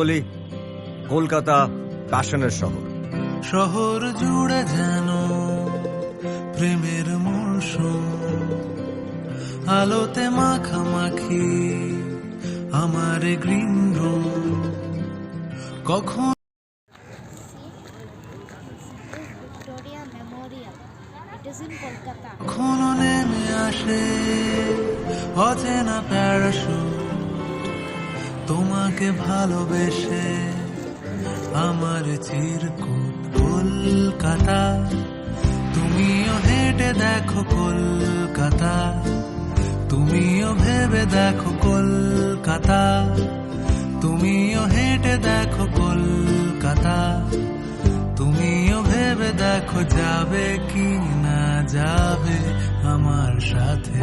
বলি কলকাতা প্যাশনের শহর। শহর জুড়ে যেন প্রেমের মৌসুম, আলোতে মাখামাখি আমার গ্রিন রুম। কখন Victoria Memorial. It is in Kolkata. কখনো নেমে আসে অচেনা প্যারাশুট, তোমাকে ভালোবেসে আমার চিরকুট কলকাতা। তুমিও হেঁটে দেখো কলকাতা, তুমিও ভেবে দেখো কলকাতা, তুমিও হেঁটে দেখো কলকাতা, তুমিও ভেবে দেখো যাবে কি না যাবে আমার সাথে।